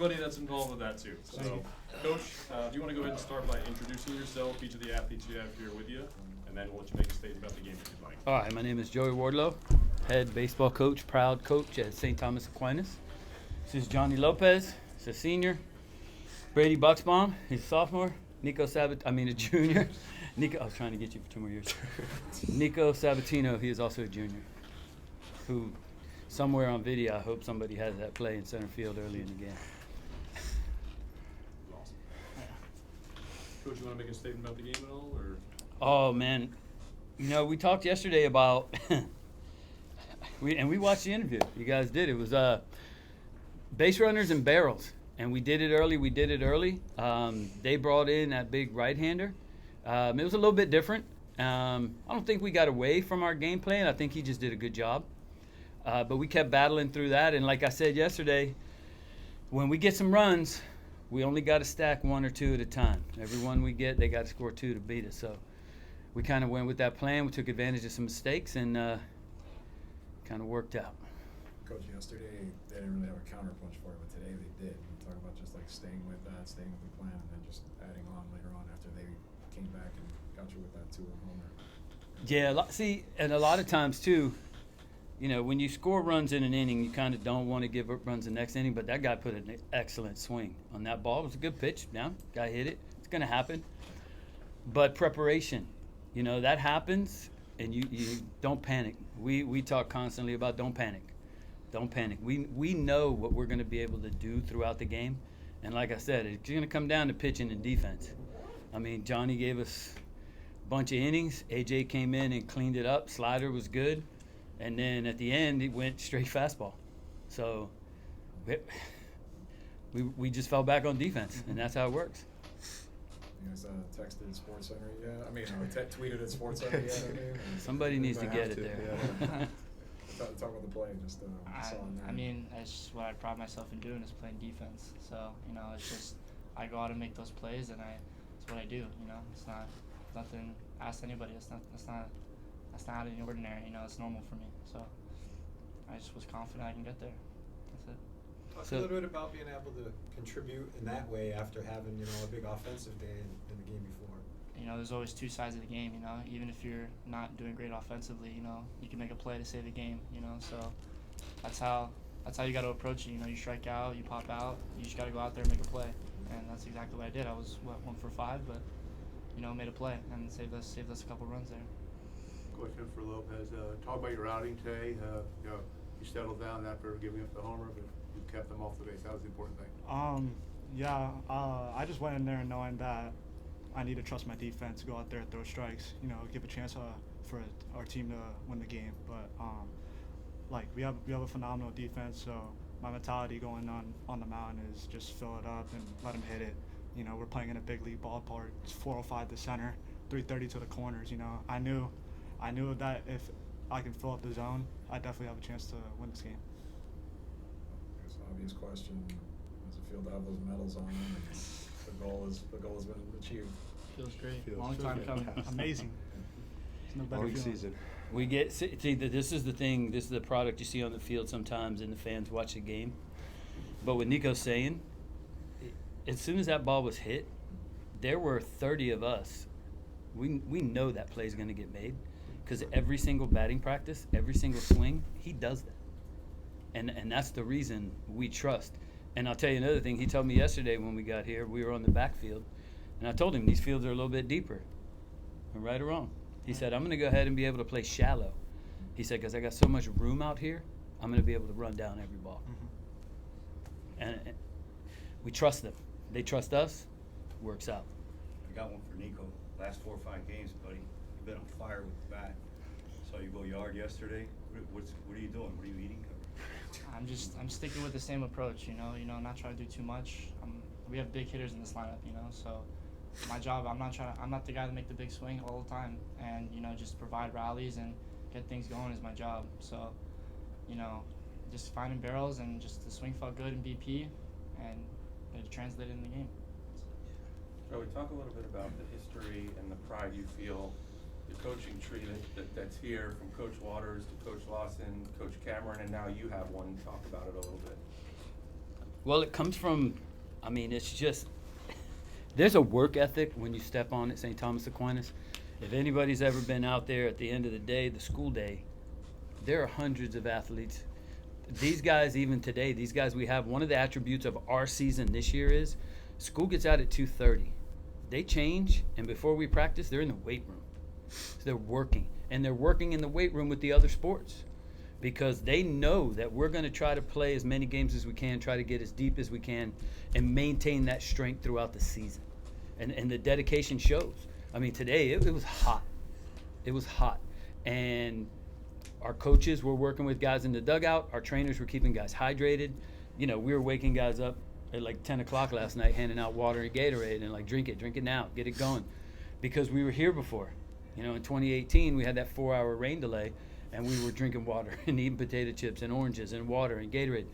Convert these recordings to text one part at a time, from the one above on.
Everybody that's involved with that too. So, Coach, do you want to go ahead and start by introducing yourself, each of the athletes you have here with you, and then we'll let you make a statement about the game if you'd like. All right, my name is Joey Wardlow, head baseball coach, proud coach at St. Thomas Aquinas. This is Johnny Lopez, he's a senior. Brady Bucksbaum, he's a sophomore. Nico a junior. I was trying to get you for 2 more years. Nico Sabatino, he is also a junior, who somewhere on video, I hope somebody has that play in center field early in the game. Awesome. Coach, you want to make a statement about the game at all, or? Oh man, we talked yesterday about we watched the interview. You guys did. It was base runners and barrels, and we did it early. They brought in that big right-hander. It was a little bit different. I don't think we got away from our game plan. I think he just did a good job. But we kept battling through that, and like I said yesterday, when we get some runs, we only got to stack 1 or 2 at a time. Every one we get, they got to score 2 to beat us. So we kind of went with that plan. We took advantage of some mistakes, and kind of worked out. Coach, yesterday they didn't really have a counterpunch for it, but today they did. You talk about just like staying with the plan, and then just adding on later on after they came back and got you with that 2-run homer. Yeah, and a lot of times too, when you score runs in an inning, you kind of don't want to give up runs the next inning, but that guy put an excellent swing on that ball. It was a good pitch. Now, guy hit it. It's going to happen. But preparation, that happens, and you don't panic. We talk constantly about don't panic. Don't panic. We know what we're going to be able to do throughout the game. And like I said, it's going to come down to pitching and defense. I mean, Johnny gave us a bunch of innings. AJ came in and cleaned it up. Slider was good. And then at the end, it went straight fastball. So we just fell back on defense, and that's how it works. You guys texted Sports Center yet? Tweeted at Sports Center yet? Somebody needs to get it there. Yeah. Talk about the play. Just that's what I pride myself in doing is playing defense. So it's just I go out and make those plays, and it's what I do. It's not nothing. Ask anybody. That's not out of the ordinary. It's normal for me. So I just was confident I can get there. That's it. Talk a little bit about being able to contribute in that way after having a big offensive day in the game before. There's always 2 sides of the game. Even if you're not doing great offensively, you can make a play to save the game. So that's how you got to approach it. You strike out, you pop out, you just got to go out there and make a play. And that's exactly what I did. I was 1 for 5, but made a play and saved us a couple runs there. Question for Lopez. Talk about your outing today. You settled down after giving up the homer, but you kept them off the base. That was the important thing. I just went in there knowing that I need to trust my defense, go out there and throw strikes, give a chance for our team to win the game. But we have a phenomenal defense, so my mentality going on the mound is just fill it up and let them hit it. We're playing in a big league ballpark. It's 405 to center, 330 to the corners. I knew that if I can fill up the zone, I definitely have a chance to win this game. It's an obvious question. Does it feel to have those medals on them? The goal has been achieved. Feels great. Long time coming. Amazing. No better Long feeling. season. We get this is the thing. This is the product you see on the field sometimes, and the fans watch the game. But what Nico's saying, as soon as that ball was hit, there were 30 of us. We know that play is going to get made. Because every single batting practice, every single swing, he does that. And that's the reason we trust. And I'll tell you another thing. He told me yesterday when we got here, we were on the backfield, and I told him these fields are a little bit deeper. Am I right or wrong? He said, I'm going to go ahead and be able to play shallow. He said, because I got so much room out here, I'm going to be able to run down every ball. Mm-hmm. And we trust them. They trust us. Works out. I got one for Nico. Last 4 or 5 games, buddy. You've been on fire with the bat. Saw you go yard yesterday. What are you doing? What are you eating? I'm sticking with the same approach. Not trying to do too much. We have big hitters in this lineup. So my job, I'm not the guy to make the big swing all the time, and just provide rallies and get things going is my job. So just finding barrels, and just the swing felt good in BP, and it translated in the game. Joey, talk a little bit about the history and the pride you feel the coaching tree that's here, from Coach Waters to Coach Lawson, Coach Cameron, and now you have one. Talk about it a little bit. Well, it comes from, I mean, it's just, there's a work ethic when you step on at St. Thomas Aquinas. If anybody's ever been out there at the end of the day, the school day, there are hundreds of athletes. These guys, even today, these guys we have, one of the attributes of our season this year is school gets out at 2:30. They change, and before we practice, they're in the weight room. So they're working, and they're working in the weight room with the other sports because they know that we're going to try to play as many games as we can, try to get as deep as we can, and maintain that strength throughout the season. And the dedication shows. I mean, today it was hot. It was hot. And our coaches were working with guys in the dugout. Our trainers were keeping guys hydrated. You know, we were waking guys up at like 10 o'clock last night, handing out water and Gatorade and like, drink it now, get it going. Because we were here before. You know, in 2018, we had that 4-hour rain delay, and we were drinking water and eating potato chips and oranges and water and Gatorade.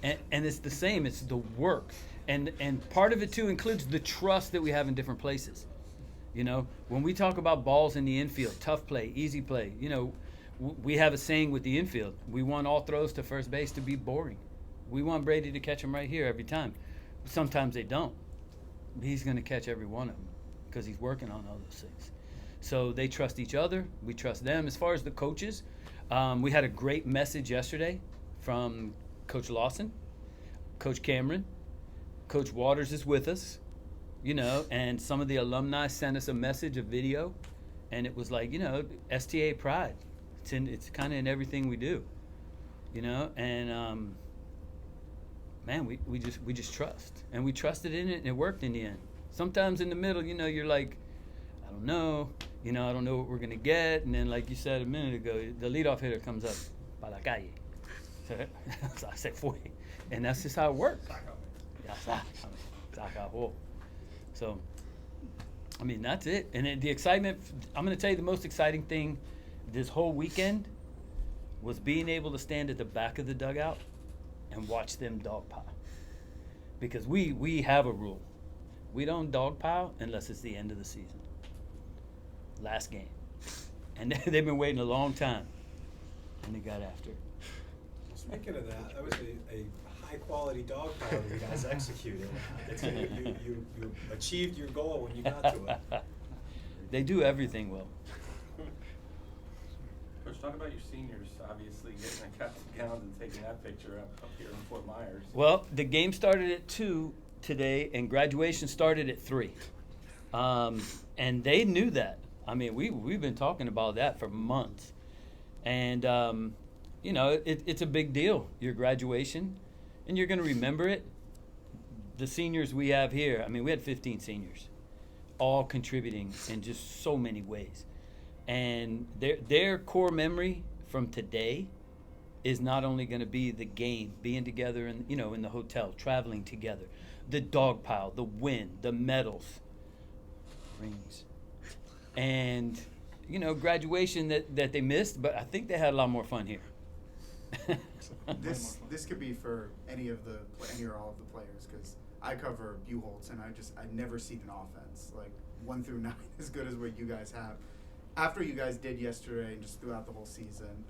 And it's the same. It's the work. And part of it, too, includes the trust that we have in different places. You know, when we talk about balls in the infield, tough play, easy play, you know, we have a saying with the infield. We want all throws to first base to be boring. We want Brady to catch them right here every time. Sometimes they don't. He's going to catch every one of them because he's working on all those things. So they trust each other. We trust them. As far as the coaches, we had a great message yesterday from Coach Lawson, Coach Cameron. Coach Waters is with us, you know, and some of the alumni sent us a message, a video, and it was like, you know, STA pride. It's kind of in everything we do, you know, and man, we just trust, and we trusted in it, and it worked in the end. Sometimes in the middle, you know, you're like, I don't know, you know, I don't know what we're gonna get, and then like you said a minute ago, the leadoff hitter comes up, pa la calle. So I said, "Fue," and that's just how it works. So, I mean, that's it. And the excitement, I'm going to tell you the most exciting thing this whole weekend was being able to stand at the back of the dugout and watch them dogpile. Because we have a rule. We don't dogpile unless it's the end of the season. Last game. And they've been waiting a long time. And they got after it. Speaking of that, that was a high-quality dog pile that you guys executed. You achieved your goal when you got to it. They do everything well. Coach, talk about your seniors, obviously getting their caps and gowns and taking that picture up here in Fort Myers. Well, the game started at 2 today, and graduation started at 3. And they knew that. I mean, we've been talking about that for months. And, you know, it's a big deal, your graduation, and you're going to remember it. The seniors we have here, I mean, we had 15 seniors, all contributing in just so many ways. And their core memory from today is not only going to be the game, being together in, you know, in the hotel, traveling together, the dog pile, the win, the medals, rings, and, you know, graduation that they missed, but I think they had a lot more fun here. This could be for any or all of the players, because I cover Buchholz and I've never seen an offense like 1 through 9 as good as what you guys have. After you guys did yesterday and just throughout the whole season,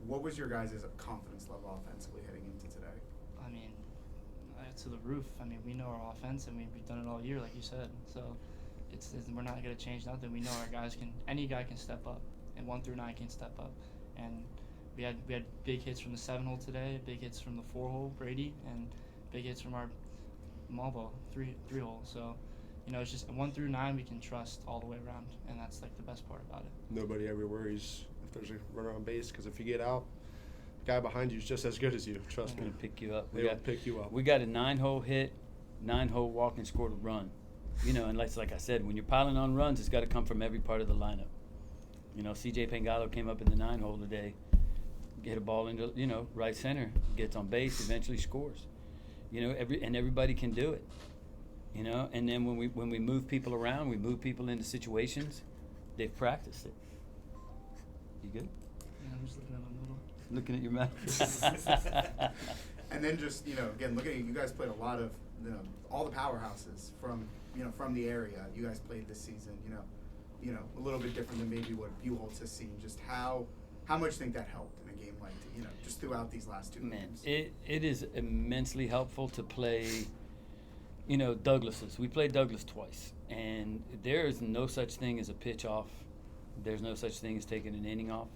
what was your guys' confidence level offensively heading into today? I mean, to the roof. I mean, we know our offense, and we've done it all year, like you said. So it's we're not gonna change nothing. We know our guys any guy can step up, and 1 through 9 can step up. And we had big hits from the 7-hole today, big hits from the 4-hole, Brady, and big hits from our Malvo 3-hole. So, you know, it's just 1 through 9 we can trust all the way around, and that's like the best part about it. Nobody ever worries if there's a runner on base, because if you get out, the guy behind you is just as good as you. Trust me. Going to pick you up. They'll pick you up. We got a 9-hole hit, 9-hole walk, and scored a run. You know, and like I said, when you're piling on runs, it's got to come from every part of the lineup. You know, C.J. Pangalo came up in the 9-hole today, hit a ball into, you know, right center, gets on base, eventually scores. You know, everybody can do it. You know, and then when we move people around, we move people into situations, they've practiced it. You good? Yeah, I'm just looking at my middle. Looking at your mouth. And then just, you know, again, looking at you guys played a lot of, you know, all the powerhouses from the area you guys played this season, you know, a little bit different than maybe what Buchholz has seen. Just how how much do you think that helped in a game like, just throughout these last two Man, games? it is immensely helpful to play, Douglas's. We played Douglas twice, and there is no such thing as a pitch off. There's no such thing as taking an inning off.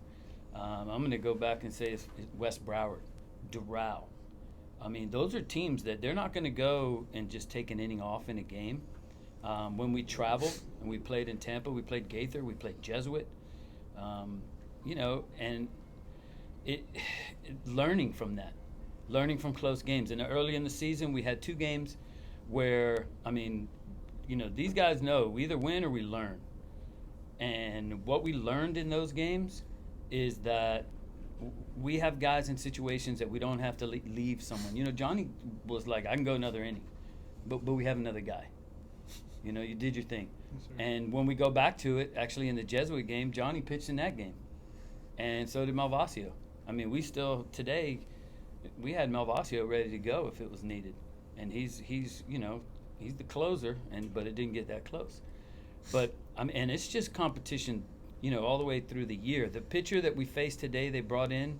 I'm going to go back and say it's West Broward, Doral. I mean, those are teams that they're not going to go and just take an inning off in a game. When we traveled and we played in Tampa, we played Gaither, we played Jesuit, and learning from that, learning from close games. And early in the season, we had 2 games where, these guys know we either win or we learn. And what we learned in those games is that we have guys in situations that we don't have to leave someone. Johnny was like, I can go another inning, but we have another guy. You did your thing. Yes, sir. And when we go back to it, actually in the Jesuit game, Johnny pitched in that game. And so did Malvasio. I mean, we had Malvasio ready to go if it was needed. And he's the closer, but it didn't get that close. But, and it's just competition, all the way through the year. The pitcher that we faced today, they brought in,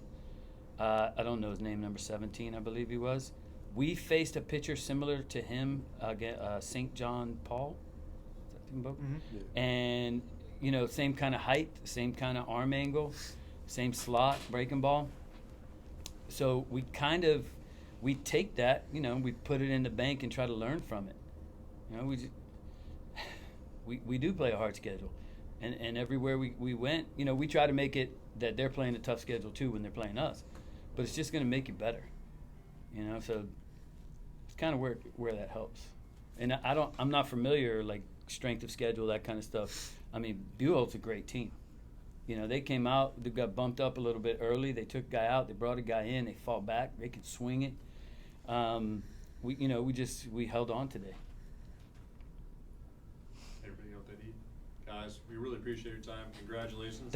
I don't know his name, number 17, I believe he was. We faced a pitcher similar to him, St. John Paul. Is that thing, Bo? Mm-hmm. And, same kind of height, same kind of arm angle, same slot, breaking ball. So we take that, we put it in the bank and try to learn from it. We do play a hard schedule. And everywhere we went, we try to make it that they're playing a tough schedule too when they're playing us. But it's just going to make you better. So it's kind of where that helps. And I'm not familiar, like strength of schedule, that kind of stuff. I mean, Buell's a great team. They came out, they got bumped up a little bit early. They took a guy out, they brought a guy in, they fought back, they could swing it. We held on today. Everybody else they need. Guys, we really appreciate your time. Congratulations.